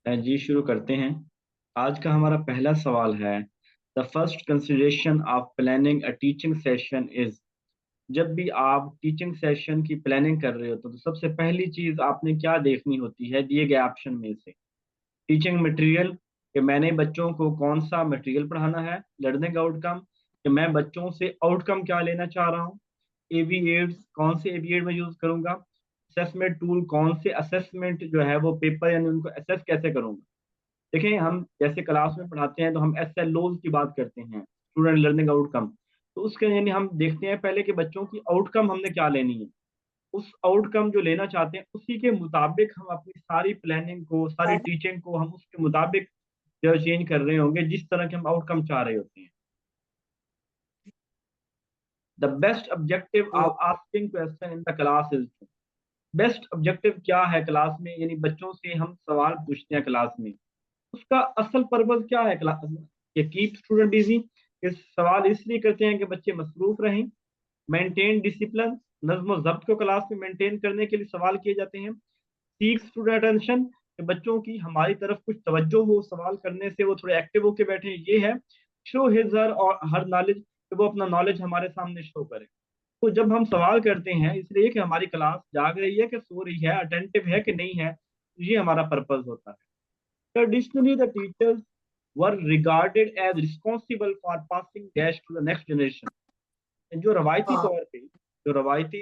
जी शुरू करते हैं। आज का हमारा पहला सवाल है, the first consideration of planning a teaching session is. जब भी आप टीचिंग सेशन की प्लानिंग कर रहे हो तो सबसे पहली चीज आपने क्या देखनी होती है दिए गए ऑप्शन में से? टीचिंग मटेरियल, कि मैंने बच्चों को कौन सा मटेरियल पढ़ाना है। लर्निंग आउटकम, कि मैं बच्चों से आउटकम क्या लेना चाह रहा हूँ। एवीएट्स, कौन से एवीएट में यूज करूंगा। असेसमेंट टूल, कौन से असेसमेंट जो है वो पेपर यानी उनको असेस कैसे करूंगा। देखें, हम जैसे क्लास में पढ़ाते हैं तो हम एसएलओ की बात करते हैं, स्टूडेंट लर्निंग आउटकम। तो उसके यानी हम देखते हैं पहले कि बच्चों की आउटकम हमने क्या लेनी है। उस आउटकम जो लेना चाहते हैं उसी के मुताबिक हम अपनी सारी प्लानिंग को, सारी टीचिंग को हम उसके मुताबिक जो चेंज कर रहे होंगे जिस तरह के हम आउटकम चाह रहे होते हैं। The best objective of asking question in the class is. Best objective क्या है क्लास में, यानी बच्चों से हम सवाल पूछते हैं क्लास में, उसका असल पर्पज क्या है क्लास में? ये कीप स्टूडेंट बिजी। इस सवाल इसलिए करते हैं कि बच्चे मसरूफ रहें। मेंटेन डिसिप्लिन, नज्म जब्त को क्लास में मेंटेन करने के लिए सवाल किए जाते हैं। सीक स्टूडेंट अटेंशन, कि बच्चों की हमारी तरफ कुछ तवज्जो हो, सवाल करने से वो थोड़े एक्टिव होके बैठे, ये है। शो हिज हर और हर नॉलेज, कि वो अपना नॉलेज हमारे सामने शो करे। तो जब हम सवाल करते हैं इसलिए कि हमारी क्लास जाग रही है कि सो रही है, अटेंटिव है कि नहीं है, ये हमारा पर्पज होता है। Traditionally the teachers were regarded as responsible for passing dash to the next generation. जो रवायती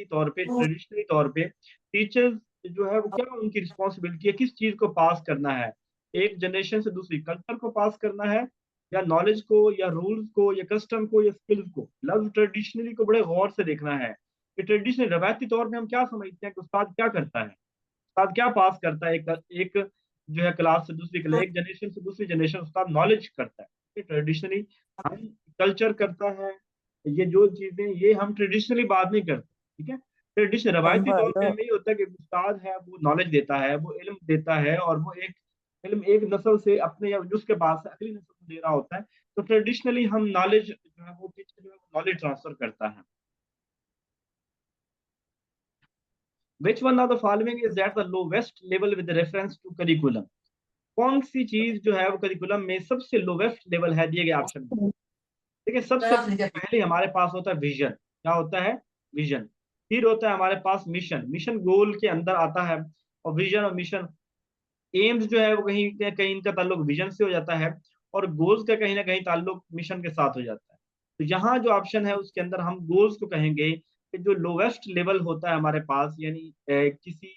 तौर पे ट्रेडिशनली तौर पे टीचर्स जो है वो क्या उनकी रिस्पॉन्सिबिलिटी है, किस चीज को पास करना है, एक जनरेशन से दूसरी, कल्चर को पास करना है, या नॉलेज को, या रूल्स को, या कस्टम को, या स्किल्स को। लफ्ज ट्रेडिशनली को बड़े गौर से देखना है कि ट्रेडिशनल रवायती तौर पे हम क्या समझते हैं कि उस्ताद क्या करता है, उस्ताद क्या पास करता है। एक जो है क्लास से दूसरी क्लास, एक जनरेशन से दूसरी जनरेशन उस्ताद नॉलेज करता है। ट्रेडिशनली हम कल्चर करता है, ये जो चीजें ये हम ट्रेडिशनली बात नहीं करते। ठीक है, ट्रेडिशनल रवायती तौर पे हमें ये होता है कि उस्ताद है वो नॉलेज देता है, वो इल्म देता है, और वो एक इल्म एक नस्ल से अपने या जिसके पास है अगली नस्ल को दे रहा होता है। तो ट्रेडिशनली हम नॉलेज जो है वो टीचर जो है नॉलेज ट्रांसफर करता है। Which one of the following is at the lowest level with reference to curriculum? कौन सी चीज जो है वो करिकुलम में सबसे लोवेस्ट लेवल है दिए गए ऑप्शन में? देखिए, सबसे पहले हमारे पास होता है विजन। क्या होता है? विजन। फिर होता है हमारे पास मिशन, मिशन गोल के अंदर आता है। और विजन और मिशन, एम्स जो है वो कहीं ना कहीं इनका ताल्लुक विजन से हो जाता है, और गोल्स का कहीं ना कहीं ताल्लुक मिशन के साथ हो जाता है। तो यहाँ जो ऑप्शन है उसके अंदर हम गोल्स को कहेंगे कि जो लोवेस्ट लेवल होता है हमारे पास, यानी किसी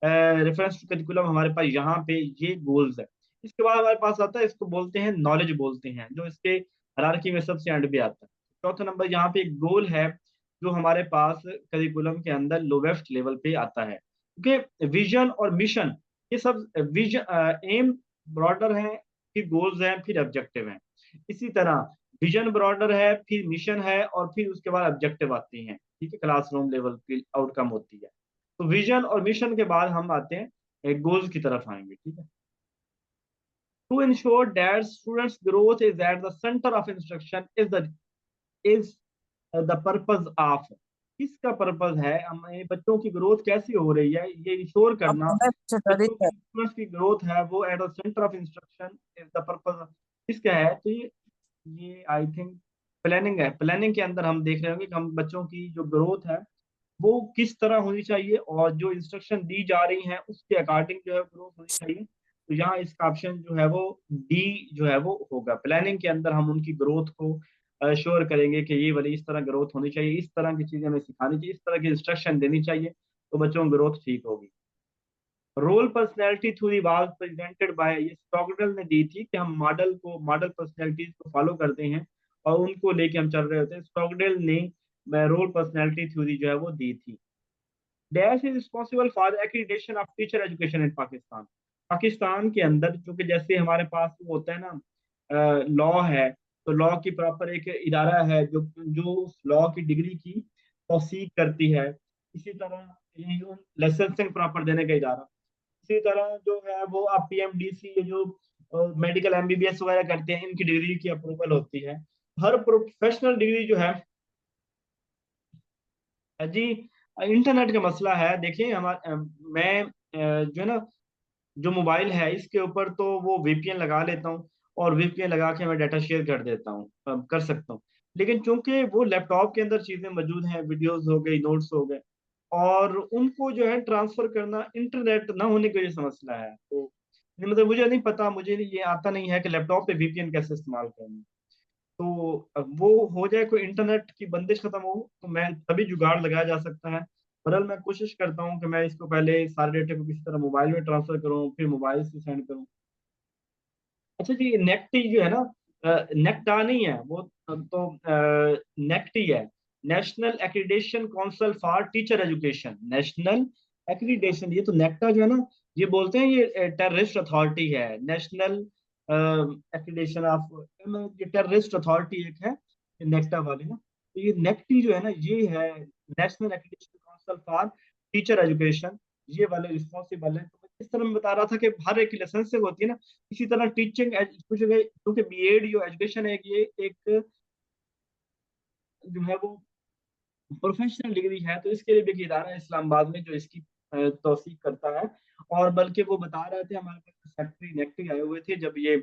रेफरेंस टू करिकुलम हमारे पास यहाँ पे ये गोल्स है। इसके बाद हमारे पास आता है, इसको बोलते हैं नॉलेज बोलते हैं, जो इसके हायरार्की में सबसे एंड पे आता है। चौथा नंबर यहाँ पे एक गोल है जो हमारे पास करिकुलम के अंदर लोवेस्ट लेवल पे आता है, क्योंकि विजन और मिशन ये सब विजन एम ब्रॉडर है, फिर गोल्स हैं, फिर ऑब्जेक्टिव हैं। इसी तरह विजन ब्रॉडर है, फिर मिशन है, और फिर उसके बाद ऑब्जेक्टिव आती हैं। ठीक है, क्लासरूम लेवल की आउटकम होती है। तो विजन और मिशन के बाद हम आते हैं गोल्स की तरफ आएंगे। ठीक है, to ensure that students growth is at the centre of instruction is the purpose of. किसका पर्पज है, हमें बच्चों की ग्रोथ कैसी हो रही है ये इंश्योर करना। बच्चों की स्टूडेंट्स की ग्रोथ है वो eight the centre of instruction is the purpose. किसका है? तो ये आई थिंक प्लानिंग है। प्लानिंग के अंदर हम देख रहे होंगे कि हम बच्चों की जो ग्रोथ है वो किस तरह होनी चाहिए, और जो इंस्ट्रक्शन दी जा रही हैं उसके अकॉर्डिंग जो है ग्रोथ होनी चाहिए। तो यहाँ इसका ऑप्शन जो है वो डी जो है वो होगा। प्लानिंग के अंदर हम उनकी ग्रोथ को श्योर करेंगे कि ये वाली इस तरह ग्रोथ होनी चाहिए, इस तरह की चीजें हमें सिखानी चाहिए, इस तरह की इंस्ट्रक्शन देनी चाहिए, तो बच्चों की ग्रोथ ठीक होगी। Role personality theory was presented by, ये स्टॉकडेल ने दी थी कि हम मॉडल पर्सनैलिटीज को फॉलो करते हैं और उनको लेके हम चल रहे होते हैं। स्टॉकडेल ने रोल पर्सनैलिटी थ्योरी जो है वो दी थी। Dash is responsible for accreditation of teacher education in Pakistan. Pakistan के अंदर चूंकि जैसे हमारे पास वो होता है ना, लॉ है, तो लॉ की प्रॉपर एक इदारा है जो जो उस लॉ की डिग्री की तौसीक करती है। इसी तरह ये लाइसेंसिंग प्रॉपर देने का इदारा। इसी तरह जो है वो आप पीएमडीसी, ये जो मेडिकल एमबीबीएस वगैरह करते हैं इनकी डिग्री की अप्रूवल होती है। हर प्रोफेशनल डिग्री जो है जी, इंटरनेट का मसला है। देखिए हमारे मैं जो है ना जो मोबाइल है इसके ऊपर तो वो वीपीएन लगा लेता हूँ, और वीपीएन लगा के मैं डाटा शेयर कर देता हूँ, कर सकता हूँ। लेकिन चूंकि वो लैपटॉप के अंदर चीजें मौजूद हैं, वीडियोस हो गई, नोट्स हो गए, और उनको जो है ट्रांसफर करना इंटरनेट ना होने की वजह से मसला है। तो मतलब मुझे नहीं पता, मुझे ये आता नहीं है कि लैपटॉप पे वीपीएन कैसे इस्तेमाल करना। तो अब वो हो जाए, कोई इंटरनेट की बंदिश खत्म हो, तो मैं तभी जुगाड़ लगाया जा सकता है। बहरहाल मैं कोशिश करता हूँ कि मैं इसको पहले सारे डेटे को किसी तरह मोबाइल में ट्रांसफर करूँ, फिर मोबाइल से सेंड करूँ। अच्छा जी, नेक्टी जो है ना, नेक्टा नहीं है वो, तो नेक्टी है, national accreditation council for teacher education. National accreditation, ये तो नेक्टा जो है ना, ये बोलते हैं ये टेररिस्ट अथॉरिटी है। नेशनल एक्रीडेशन ऑफ, ये टेररिस्ट अथॉरिटी एक है, नेक्टा वाली ना। तो ये नेक्टी जो है ना, ये है national accreditation council for teacher education, ये वाले रिस्पॉन्सिबल है। तो मैं इस तरह मैं बता रहा था कि हर एक लाइसेंस होती है ना, इसी तरह टीचिंग, कुछ क्योंकि बीएड जो एजुकेशन है, ये एक जो है वो प्रोफेशनल डिग्री है, तो इसके लिए भी एक इदारा है इस्लामाबाद में जो इसकी तौसीक करता है। और बल्कि वो बता रहे थे, हमारे पास सेक्रेटरी नेक्टी आए हुए थे जब ये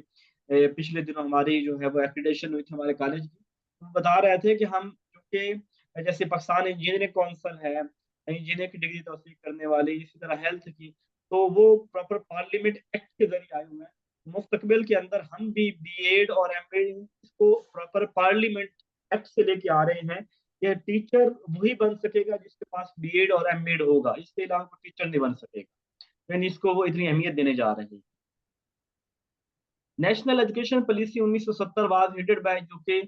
पिछले दिनों हमारी जो है वो एक्रीडेशन हुई थी हमारे कॉलेज की, तो वो बता रहे थे कि हम जो कि जैसे पाकिस्तान इंजीनियरिंग काउंसिल है, इंजीनियर की डिग्री तौसीक करने वाली, इसी तरह हेल्थ की, तो वो प्रॉपर पार्लियामेंट एक्ट के जरिए आए हुए हैं। मुस्तकबिल के अंदर हम भी बीएड और एमएड इसको प्रॉपर पार्लियामेंट एक्ट से लेके आ रहे हैं कि टीचर वही बन सकेगा जिसके पास बीएड और एमएड होगा, इसके अलावा वो टीचर नहीं बन सकेगा। यानी इसको वो इतनी अहमियत देने जा रहे हैं। National education policy 1970 was headed by, जो कि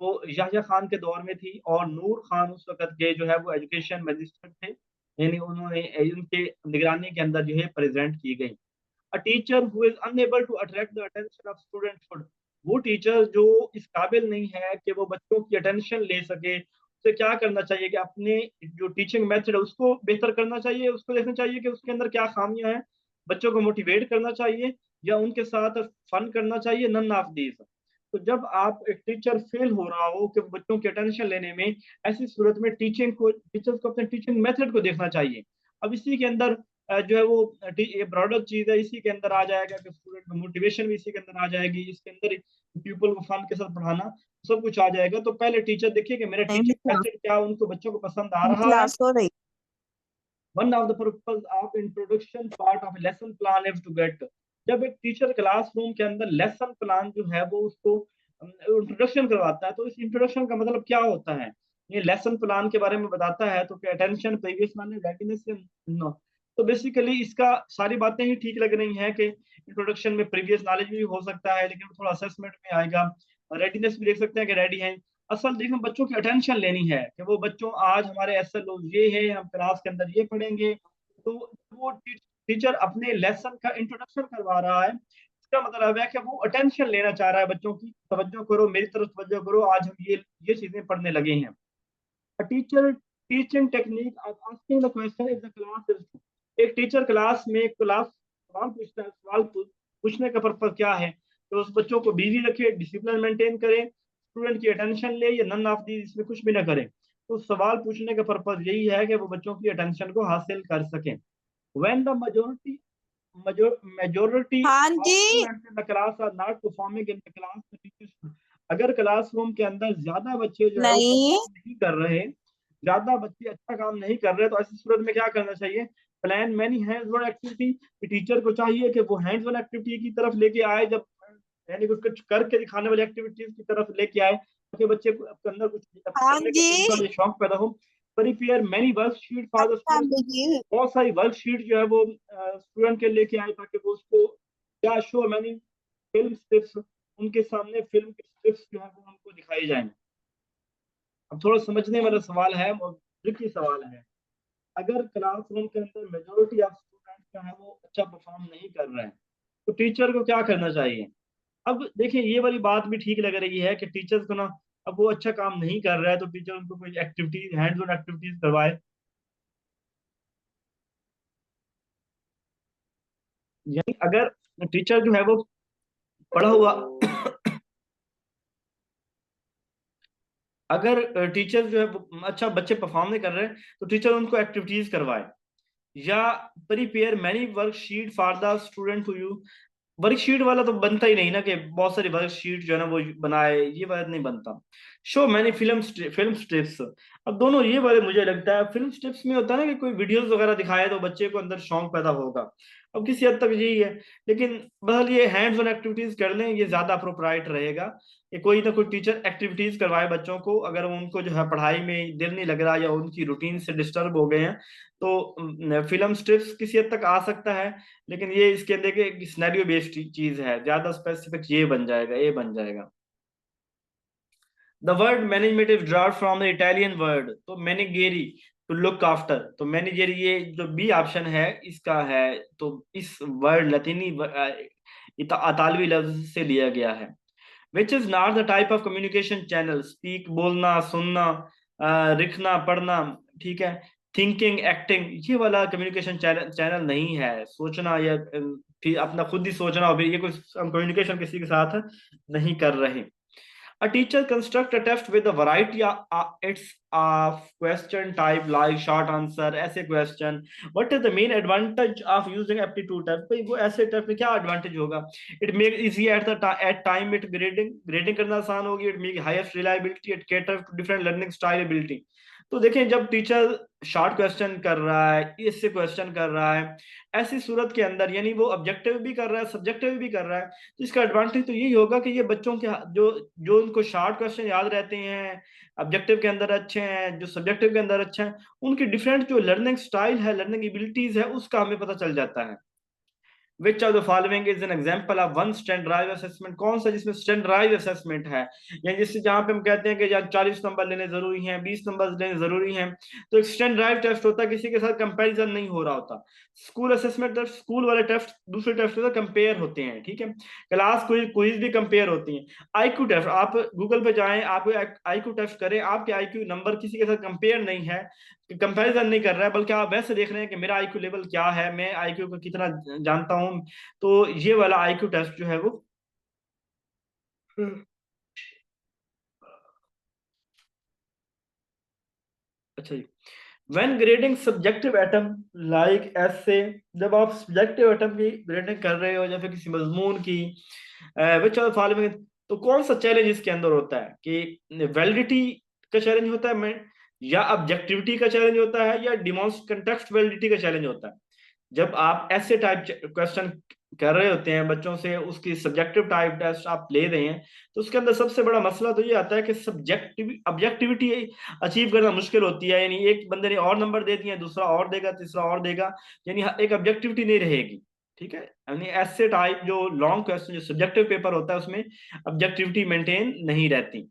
वो याह्या खान के दौर में थी, और नूर खान उस वक्त के जो है वो एजुकेशन मजिस्ट्रेट थे, यानी उन्होंने उनके निगरानी के अंदर जो है प्रेजेंट की गई। A teacher who is unable to attract the attention of student should, वो टीचर जो इस काबिल नहीं है कि वो बच्चों की अटेंशन ले सके, उसे क्या करना चाहिए कि अपने जो टीचिंग मेथड है उसको बेहतर करना चाहिए, उसको देखना चाहिए कि उसके अंदर क्या खामियां हैं, बच्चों को मोटिवेट करना चाहिए या उनके साथ फन करना चाहिए, नन ऑफ दीज। तो जब आप एक टीचर फेल हो रहा हो कि बच्चों की अटेंशन लेने में, ऐसी सूरत में टीचर्स को अपने टीचिंग मेथड को देखना चाहिए। अब इसी के अंदर जो है वो ये ब्रॉडर चीज है, इसी के अंदर आ जाएगा कि स्टूडेंट में मोटिवेशन भी इसी के अंदर आ जाएगी, इसके अंदर पीपल को फन के साथ पढ़ाना सब कुछ आ जाएगा। तो पहले टीचर देखिए कि मेरा नहीं टीचिंग बेटा, मेथड क्या, उनको बच्चों को पसंद आ रहा है। क्लास हो रही। One of the purpose of introduction part of lesson plan is to get, जब एक टीचर क्लासरूम के अंदर लेसन प्लान जो है वो उसको इंट्रोडक्शन करवाता है, तो इस इंट्रोडक्शन का मतलब क्या होता है, ये लेसन प्लान के बारे में बताता है। तो attention, previous knowledge, readiness, no. तो बेसिकली इसका सारी बातें ही ठीक लग रही हैं कि इंट्रोडक्शन में प्रीवियस नॉलेज भी हो सकता है, लेकिन थोड़ा असेसमेंट में आएगा। रेडीनेस भी देख सकते हैं कि रेडी हैं। असल देखो, बच्चों की अटेंशन लेनी है कि वो बच्चों, आज हमारे ऐसे लोग ये है, हम क्लास के अंदर ये पढ़ेंगे। तो वो टीचर अपने लेसन का इंट्रोडक्शन करवा रहा है, इसका मतलब है कि वो अटेंशन लेना चाह रहा है बच्चों की, तवज्जो करो, मेरी तरफ तवज्जो करो, आज हम ये चीजें पढ़ने लगे हैं। A teacher teaching technique of asking the question if the class is, एक टीचर क्लास में क्लास सवाल पूछता है, पूछने का पर्पज क्या है, तो उस बच्चों को बिजी रखे, डिसिप्लिन मेंटेन करे, स्टूडेंट की अटेंशन ले, या नन ऑफ दी, इसमें कुछ भी ना करे। तो सवाल पूछने का पर्पज यही है कि वो बच्चों की अटेंशन को हासिल कर सकें। व्हेन द majority हाँ of जी। students in the class are not performing in the class, the teacher should, अगर क्लासरूम के अंदर ज्यादा बच्चे जो है वो नहीं। परफॉर्म नहीं कर रहे, ज्यादा बच्चे अच्छा काम नहीं कर रहे, तो ऐसी सूरत में क्या करना चाहिए, plan many hands on activity. Teacher को चाहिए कि वो हैंड्स ऑन एक्टिविटी की तरफ लेके आए, जब यानी कुछ करके दिखाने वाली एक्टिविटीज की तरफ लेके आए, ताकि बच्चे के अंदर कुछ हाँ करने का जज्बा जी। या शौक पैदा हो। Prepare many worksheet for the अच्छा स्टूडेंट, जी। बहुत सारी वर्कशीट जो है वो स्टूडेंट के लेके आए, ताकि वो उसको क्या शो मैनी फिल्म स्क्रिप्ट, उनके सामने फिल्म के स्क्रिप्ट जो है वो उनको दिखाई जाए। अब थोड़ा समझने वाला सवाल है और ट्रिकी सवाल है। अगर क्लासरूम के अंदर मेजोरिटी ऑफ स्टूडेंट जो है वो अच्छा परफॉर्म नहीं कर रहे हैं, तो टीचर को क्या करना चाहिए। अब देखिए, ये वाली बात भी ठीक लग रही है कि टीचर्स को ना, अब वो अच्छा काम नहीं कर रहा है तो टीचर उनको कोई एक्टिविटीज, हैंड्स ऑन एक्टिविटीज करवाए। यानी अगर टीचर जो है वो पढ़ा हुआ, अगर टीचर जो है अच्छा बच्चे परफॉर्म नहीं कर रहे, तो टीचर उनको एक्टिविटीज करवाए। या prepare many worksheet for the student to you. Worksheet वाला तो बनता ही नहीं ना, कि बहुत सारी वर्कशीट जो है ना वो बनाए, ये वाला नहीं बनता। शो मैंने फिल्म स्ट्रिप्स। अब दोनों ये वाले मुझे लगता है, फिल्म स्ट्रिप्स में होता है ना कि कोई वीडियोस वगैरह दिखाए तो बच्चे को अंदर शौक पैदा होगा। अब किसी हद तक यही है। लेकिन बहरहाल ये हैंड्स ऑन एक्टिविटीज कर लें, ये ज्यादा अप्रोप्राइट रहेगा। कि कोई ना कोई टीचर एक्टिविटीज करवाए बच्चों को, अगर उनको जो है पढ़ाई में दिल नहीं लग रहा या उनकी रूटीन से डिस्टर्ब हो गए हैं, तो फिल्म स्ट्रिप्स किसी हद तक आ सकता है। लेकिन ये इसके अंदर के सिनेरियो बेस्ड चीज है, ज्यादा स्पेसिफिक ये बन जाएगा, ये बन जाएगा। The word management is derived from the Italian word, तो मैनेजेरी, टू लुक आफ्टर, तो मैनेजेरी ये जो बी ऑप्शन है इसका है। तो इस वर्ड लतीनी इतालवी लफ्ज से लिया गया है। Which is not the type of communication channel, speak बोलना, सुनना, लिखना, पढ़ना, ठीक है। थिंकिंग, एक्टिंग, ये वाला कम्युनिकेशन चैनल चैनल नहीं है। सोचना या फिर अपना खुद ही सोचना, और फिर ये कोई कम्युनिकेशन किसी के साथ नहीं कर रहे। A teacher construct a test with a variety of question type like short answer, essay question. What is the main advantage of using aptitude test? भाई वो ऐसे टेस्ट में क्या एडवांटेज होगा? It make easy at time it grading करना आसान होगी। It make highest reliability, it cater to different learning style ability। तो देखें, जब टीचर शॉर्ट क्वेश्चन कर रहा है, इससे क्वेश्चन कर रहा है, ऐसी सूरत के अंदर यानी वो ऑब्जेक्टिव भी कर रहा है, सब्जेक्टिव भी कर रहा है, तो इसका एडवांटेज तो यही होगा कि ये बच्चों के जो जो उनको शॉर्ट क्वेश्चन याद रहते हैं, ऑब्जेक्टिव के अंदर अच्छे हैं, जो सब्जेक्टिव के अंदर अच्छे हैं, उनकी डिफरेंट जो लर्निंग स्टाइल है, लर्निंग एबिलिटीज है, उसका हमें पता चल जाता है। Which of the following is an example of one standardised assessment, कौन सा जिसमें स्टैंडर्डाइज्ड असेसमेंट है, यानी जिससे जहां पे हम कहते हैं कि यार 40 नंबर लेने जरूरी हैं, 20 नंबर लेने जरूरी हैं, तो एक स्टैंडर्डाइज्ड टेस्ट होता है, किसी के साथ कंपैरिजन नहीं हो रहा होता। स्कूल असेसमेंट टेस्ट, स्कूल वाले टेस्ट दूसरे टेस्ट से कंपेयर होते हैं, ठीक है। क्लास क्विज भी कंपेयर होती हैं। आईक्यू टेस्ट, आप गूगल पे जाएं, आप आईक्यू टेस्ट करें, आपके आईक्यू नंबर किसी के साथ कंपेयर नहीं है, कंपैरिजन नहीं कर रहा है, बल्कि आप वैसे देख रहे हैं कि मेरा आईक्यू लेवल क्या है, मैं आईक्यू को कितना जानता हूं। तो ये वाला आईक्यू टेस्ट जो है वो, अच्छा जी। When grading subjective atom like ऐसे, जब आप सब्जेक्टिव एटम की ग्रेडिंग कर रहे हो या फिर किसी मजमून की, विच आर फॉलोइंग, तो कौन सा चैलेंज इसके अंदर होता है? कि वैलिडिटी का चैलेंज होता है, मैं, या ऑब्जेक्टिविटी का चैलेंज होता है, या डिमॉन्स्ट कंटेक्स्ट वैलिडिटी का चैलेंज होता है? जब आप ऐसे टाइप क्वेश्चन कर रहे होते हैं बच्चों से, उसकी सब्जेक्टिव टाइप टेस्ट आप ले रहे हैं, तो उसके अंदर सबसे बड़ा मसला तो ये आता है कि सब्जेक्टिव ऑब्जेक्टिविटी अचीव करना मुश्किल होती है। यानी एक बंदे ने और नंबर दे दिए, दूसरा और देगा, तीसरा और देगा, यानी एक ऑब्जेक्टिविटी नहीं रहेगी, ठीक है। यानी ऐसे टाइप जो लॉन्ग क्वेश्चन, जो सब्जेक्टिव पेपर होता है, उसमें ऑब्जेक्टिविटी मेंटेन नहीं रहती।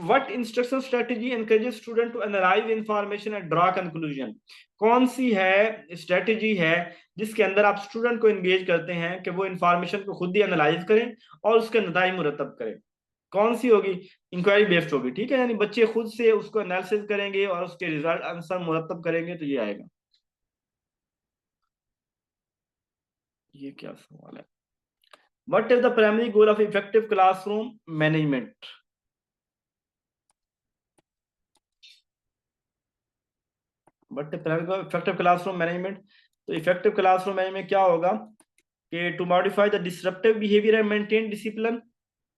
What instruction strategy encourages student to analyze information and draw conclusion? कौन सी है स्ट्रेटेजी है जिसके अंदर आप स्टूडेंट को एंगेज करते हैं कि वो इंफॉर्मेशन को खुद ही एनालाइज करें और उसके नतीजे मुरतब करें? कौन सी होगी? इंक्वायरी बेस्ड होगी, ठीक है। यानी बच्चे खुद से उसको एनालिसिस करेंगे और उसके रिजल्ट आंसर मुरतब करेंगे, तो ये आएगा। ये क्या सवाल है? What is the primary goal of effective classroom management? But effective classroom management, तो इफेक्टिव क्लासरूम मैनेजमेंट क्या होगा? कि to modify the disruptive behaviour and maintain discipline,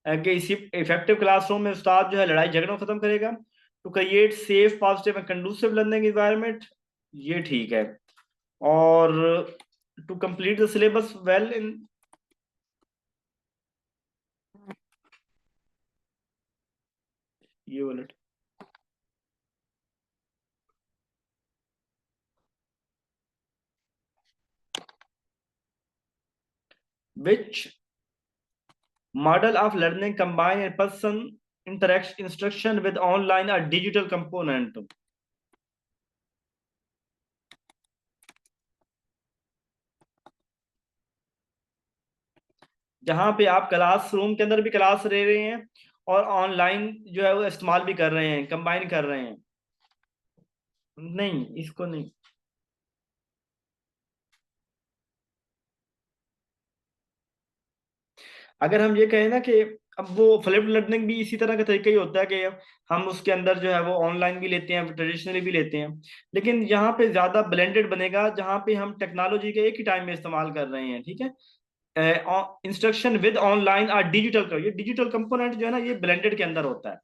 कि इसी इफेक्टिव क्लासरूम में उस्ताद जो है लड़ाई झगड़ों को खत्म करेगा। To create safe, positive and conducive learning environment, ये ठीक है। और to complete the syllabus well in, ये वाला। Which model of learning combine a person interact instruction with online और डिजिटल कंपोनेंट? जहां पे आप क्लासरूम के अंदर भी क्लास ले रहे हैं और ऑनलाइन जो है वो इस्तेमाल भी कर रहे हैं, कंबाइन कर रहे हैं। नहीं, इसको नहीं। अगर हम ये कहें ना कि अब वो फ्लिप्ड लर्निंग भी इसी तरह का तरीका ही होता है कि हम उसके अंदर जो है वो ऑनलाइन भी लेते हैं, ट्रेडिशनली भी लेते हैं, लेकिन यहाँ पे ज्यादा ब्लेंडेड बनेगा, जहाँ पे हम टेक्नोलॉजी के एक ही टाइम में इस्तेमाल कर रहे हैं, ठीक है। इंस्ट्रक्शन विद ऑनलाइन और डिजिटल का, ये डिजिटल कंपोनेंट जो है ना, ये ब्लेंडेड के अंदर होता है,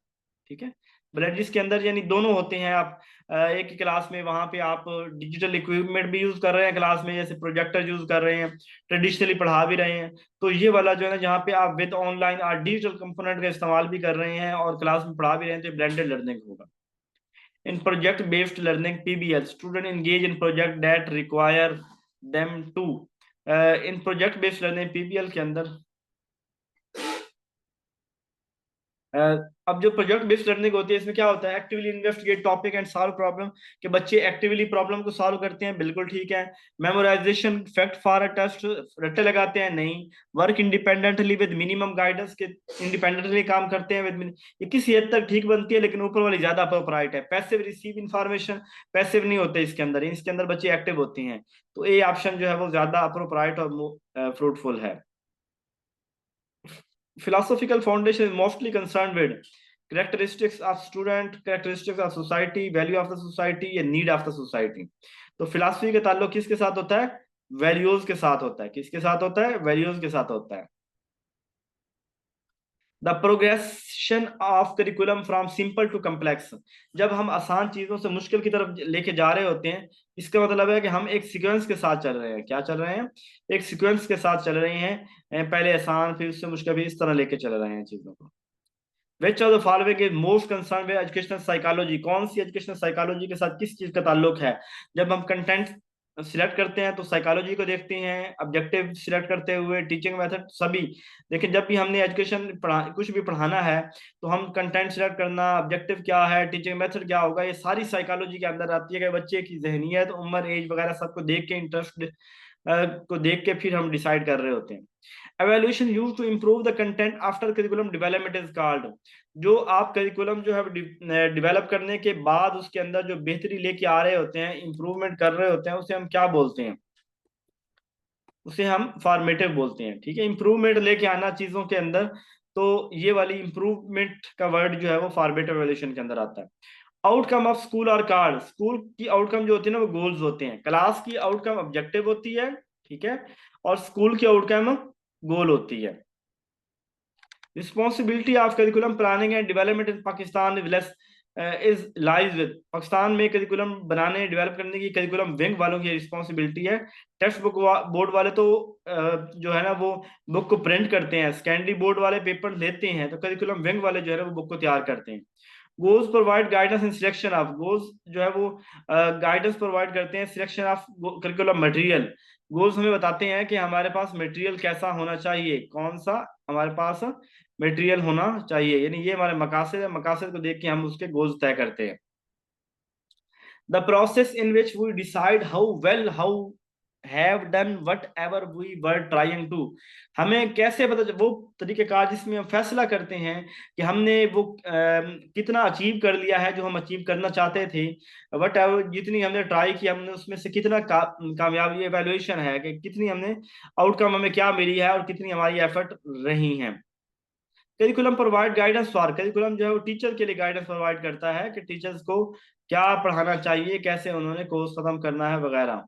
ठीक है। ब्लेंड जिसके अंदर यानी दोनों होते हैं। आप एक ही क्लास में वहां पे आप डिजिटल इक्विपमेंट भी यूज कर रहे हैं क्लास में, जैसे प्रोजेक्टर यूज कर रहे हैं, ट्रेडिशनली पढ़ा भी रहे हैं। तो ये वाला जो है ना, जहाँ पे आप विद ऑनलाइन और डिजिटल कंपोनेंट का इस्तेमाल भी कर रहे हैं और क्लास में पढ़ा भी रहे हैं, तो ब्लेंडेड लर्निंग होगा। In project based learning PBL, student engage in project that require them to, in project based learning PBL के अंदर अ, अब जो प्रोजेक्ट बेस्ड लर्निंग होती है, इसमें क्या होता है, actively investigate topic and solve problem, कि बच्चे एक्टिवली प्रॉब्लम को सॉल्व करते हैं, बिल्कुल ठीक है। Memorisation fact for a test, रट्टे लगाते हैं, नहीं। Work independently with minimum guidance, के इंडिपेंडेंटली काम करते हैं विद, ये किसी हद तक ठीक बनती है, लेकिन ऊपर वाली ज्यादा अप्रोप्राइट है। पैसिव रिसीव इंफॉर्मेशन, पैसिव नहीं होते इसके अंदर बच्चे एक्टिव होते हैं। तो ए ऑप्शन जो है वो ज्यादा अप्रोप्राइट और फ्रूटफुल है। Philosophical foundation is mostly concerned with characteristics of student, characteristics of society, value of the society या need of the society। तो फिलॉसफी का ताल्लुक किसके साथ होता है, वैल्यूज के साथ होता है। किसके साथ होता है, वैल्यूज के साथ होता है। The progression of curriculum from simple to complex, जब हम आसान चीजों से मुश्किल की तरफ लेके जा रहे होते हैं, इसका मतलब है कि हम एक सीक्वेंस के साथ चल रहे हैं। क्या चल रहे हैं, एक सीक्वेंस के साथ चल रहे हैं। पहले आसान, फिर उससे मुश्किल, फिर इस तरह लेके चल रहे हैं चीजों को। विच of the following is most concern with educational psychology, कौन सी एजुकेशनल साइकोलॉजी के साथ किस चीज का ताल्लुक है। जब हम कंटेंट सिलेक्ट करते हैं तो साइकोलॉजी को देखते हैं, ऑब्जेक्टिव सिलेक्ट करते हुए टीचिंग मेथड सभी। देखिए, जब भी हमने एजुकेशन पढ़ा, कुछ भी पढ़ाना है, तो हम कंटेंट सिलेक्ट करना, ऑब्जेक्टिव क्या है, टीचिंग मेथड क्या होगा, ये सारी साइकोलॉजी के अंदर आती है, कि बच्चे की जहनीत, उम्र, एज वगैरह सबको देख के, इंटरेस्ट को देख के फिर हम डिसाइड कर रहे होते हैं। evaluation used to improve the content after curriculum development is called, जो आप करिकुलम जो है डेवलप करने के बाद उसके अंदर जो बेहतरी लेके आ रहे होते हैं, इंप्रूवमेंट कर रहे होते हैं, उसे हम क्या बोलते हैं, उसे हम फॉर्मेटिव बोलते हैं, ठीक है। इंप्रूवमेंट लेके आना चीजों के अंदर, तो ये वाली इंप्रूवमेंट का वर्ड जो है वो फॉर्मेटिव एवोल्यूशन के अंदर आता है। आउटकम ऑफ स्कूल और कार्ड, स्कूल की आउटकम जो होती है ना, वो गोल्स होते हैं। क्लास की आउटकम ऑब्जेक्टिव होती है, ठीक है, और स्कूल की आउटकम गोल होती है। Responsibility of curriculum planning and development in Pakistan is lies with, Pakistan में करिकुलम बनाने, डेवलप करने की करिकुलम विंग वालों की रिस्पॉन्सिबिलिटी है। टेक्स्ट बुक बोर्ड वाले तो जो है ना वो बुक को प्रिंट करते हैं, सेकेंडरी बोर्ड वाले पेपर लेते हैं, तो करिकुलम विंग वाले जो है ना वो बुक को तैयार करते हैं। Goals provide guidance in selection of, goals जो है वो गाइडेंस प्रोवाइड करते हैं selection of curriculum material. Goals हमें बताते हैं कि हमारे पास मटेरियल कैसा होना चाहिए, कौन सा हमारे पास मटेरियल होना चाहिए, यानी ये हमारे मकासद है, मकासद को देख के हम उसके गोल्स तय करते हैं। The process in which we decide how well how have done whatever we were trying to, हमें कैसे पता वो तरीकेकार जिसमें हम फैसला करते हैं कि हमने वो कितना अचीव कर लिया है जो हम अचीव करना चाहते थे। वट एवर, जितनी हमने ट्राई की, हमने उसमें से कितना कामयाबी, एवेल्युएशन है कि कितनी हमने आउटकम हमें क्या मिली है और कितनी हमारी एफर्ट रही हैं। Curriculum provide guidance for, curriculum जो है वो टीचर के लिए गाइडेंस प्रोवाइड करता है कि टीचर्स को क्या पढ़ाना चाहिए, कैसे उन्होंने कोर्स खत्म करना है वगैरह।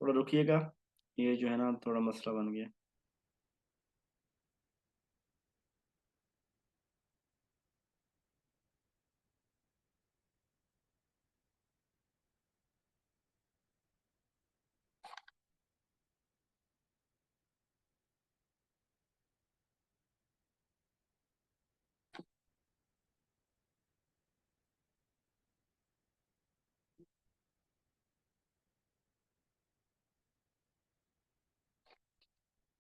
थोड़ा रुकिएगा, ये जो है ना थोड़ा मसला बन गया।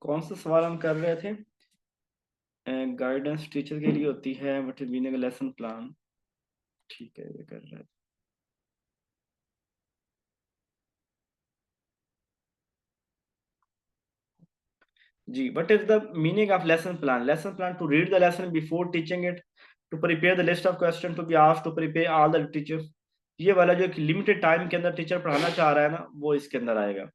कौन सा सवाल हम कर रहे थे? गाइडेंस टीचर के लिए होती है, what is meaning lesson plan. ठीक है, ये कर रहे हैं। जी, what is the meaning of lesson plan? Lesson plan to read the lesson before teaching it, to prepare the list of question to be asked, to prepare all the teachers. ये वाला जो लिमिटेड टाइम के अंदर teacher पढ़ाना चाह रहा है ना, वो इसके अंदर आएगा।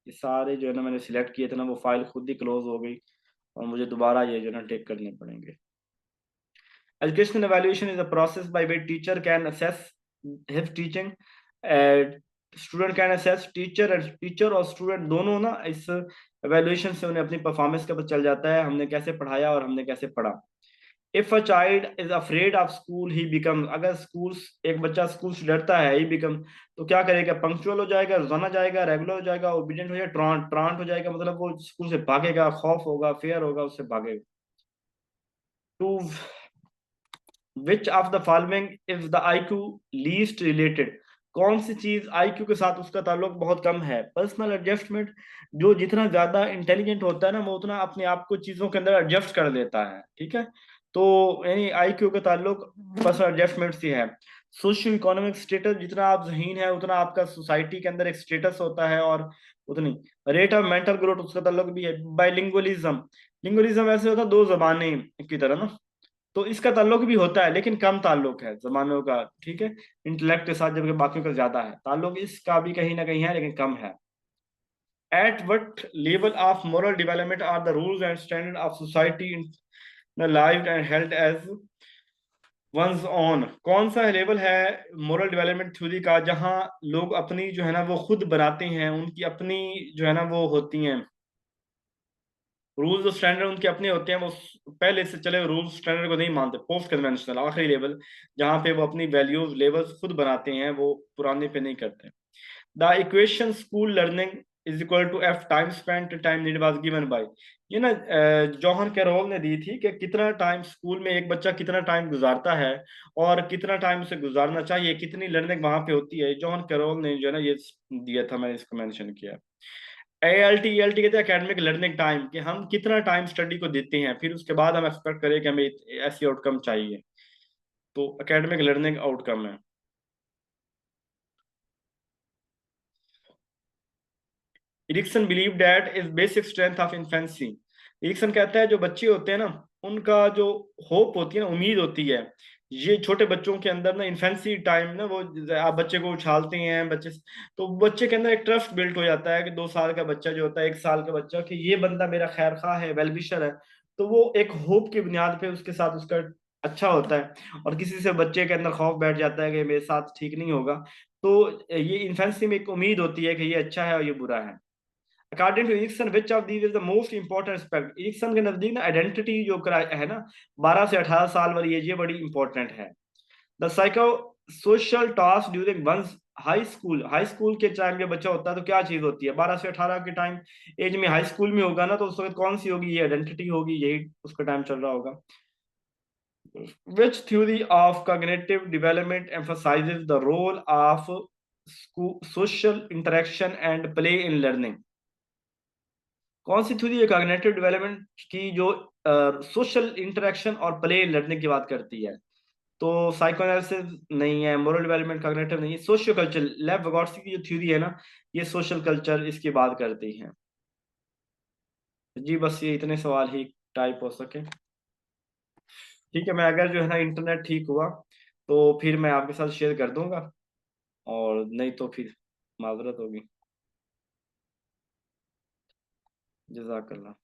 ये सारे जो है ना मैंने सिलेक्ट किए थे ना, वो फाइल खुद ही क्लोज हो गई और मुझे दोबारा ये जो है ना टेक करने पड़ेंगे। Educational evaluation is a process by which teacher can assess his teaching. Student can assess teacher, and teacher और स्टूडेंट दोनों ना इस एवेल्युएशन से उन्हें अपनी परफॉर्मेंस का पता चल जाता है, हमने कैसे पढ़ाया और हमने कैसे पढ़ा। If a child is afraid of school he become, अगर स्कूल, एक बच्चा स्कूल से डरता है, ही बिकम, तो क्या करेगा? पंक्चुअल हो जाएगा, रोजाना जाएगा, रेगुलर हो जाएगा, ओबीडियंट हो जाएगा, ट्रांट ट्रांट हो जाएगा, मतलब वो स्कूल से भागेगा, खौफ होगा, फेयर होगा, उससे भागेगा। To which of the following is the IQ least related? कौन सी चीज आईक्यू के साथ उसका ताल्लुक बहुत कम है? Personal adjustment. जो जितना ज्यादा इंटेलिजेंट होता है ना, वो उतना अपने आप को चीजों के अंदर एडजस्ट कर लेता है, ठीक है। तो यानी आईक्यू का ताल्लुक पर्सनल एडजस्टमेंट से है। सोशियो इकोनॉमिक स्टेटस, जितना आप ज़हीन है उतना आपका सोसाइटी के अंदर एक स्टेटस होता है, और उतनी रेट ऑफ मेंटल ग्रोथ उसका ताल्लुक भी है। बाइलिंगुअलिज्म, लिंगुअलिज्म ऐसे होता है दो जबानें की तरह ना, तो इसका ताल्लुक भी होता है लेकिन कम ताल्लुक है जमानों का, ठीक है, इंटेलेक्ट के साथ, जबकि बाकियों का ज्यादा है ताल्लुक, इसका भी कहीं ना कहीं है लेकिन कम है। At what level of moral development are the rules and standard of society in the life and health as one's own? कौन सा लेवल है मोरल डेवलपमेंट थ्योरी का, जहां लोग अपनी जो है ना वो खुद बनाते हैं, उनकी अपनी जो है ना वो होती हैं रूल्स और स्टैंडर्ड, उनके अपने होते हैं, वो पहले से चले रूल्स स्टैंडर्ड को नहीं मानते। पोस्ट कन्वेंशनल आखिरी लेवल, जहाँ पे वो अपनी वैल्यूज लेवल्स खुद बनाते हैं, वो पुराने पे नहीं करते। The equation school learning is equal to F time spend time need was given by, ये ना जॉहन कैरोल ने दी थी कि कितना टाइम स्कूल में एक बच्चा कितना टाइम गुजारता है और कितना टाइम उसे गुजारना चाहिए, कितनी लर्निंग वहां पे होती है। जॉहन कैरोल ने जो है ना ये दिया था, मैंने इसको मेंशन किया। ALT ELT कहते हैं एकेडमिक लर्निंग टाइम, कि हम कितना टाइम स्टडी को देते हैं, फिर उसके बाद हम एक्सपेक्ट करें कि हमें ऐसी आउटकम चाहिए, तो एकेडमिक लर्निंग आउटकम है। Erikson believe that is basic strength of infancy. Erikson कहता है जो बच्चे होते हैं ना, उनका जो होप होती है ना, उम्मीद होती है, ये छोटे बच्चों के अंदर ना इन्फेंसी टाइम ना, वो आप बच्चे को उछालते हैं बच्चे, तो बच्चे के अंदर एक ट्रस्ट बिल्ट हो जाता है कि 2 साल का बच्चा जो होता है, 1 साल का बच्चा, कि ये बंदा मेरा खैर खा है, वेलविशर है, तो वो एक होप की बुनियाद पे उसके साथ उसका अच्छा होता है। और किसी से बच्चे के अंदर खौफ बैठ जाता है कि मेरे साथ ठीक नहीं होगा, तो ये इन्फेंसी में एक उम्मीद होती है कि ये अच्छा है और ये बुरा है। According to Erikson which of these is the most important aspect? Erikson के नजदीक ना आइडेंटिटी जो है ना, 12 से 18 साल वाली एज, ये बड़ी इंपॉर्टेंट है। The psycho social task during one's high school, high school के टाइम जब बच्चा होता है तो क्या चीज होती है? 12 से 18 के टाइम एज में हाई स्कूल में होगा ना, तो उस वक्त कौन सी होगी? ये आइडेंटिटी होगी, यही उसका टाइम चल रहा होगा। Which theory of cognitive development emphasizes the role of social interaction and play in learning? कौन सी थ्योरी है कॉग्निटिव डेवलपमेंट की जो सोशल इंटरेक्शन और प्ले लर्निंग की बात करती है? तो साइकोएनालिसिस नहीं है, मोरल डेवलपमेंट कॉग्निटिव नहीं है, सोशियो कल्चर, लेव विगोत्स्की की जो थ्योरी है ना, ये सोशल कल्चर इसकी बात करती है। जी बस ये इतने सवाल ही टाइप हो सके। ठीक है, मैं अगर जो है ना इंटरनेट ठीक हुआ तो फिर मैं आपके साथ शेयर कर दूंगा, और नहीं तो फिर माजरत होगी। जजाकल्ला।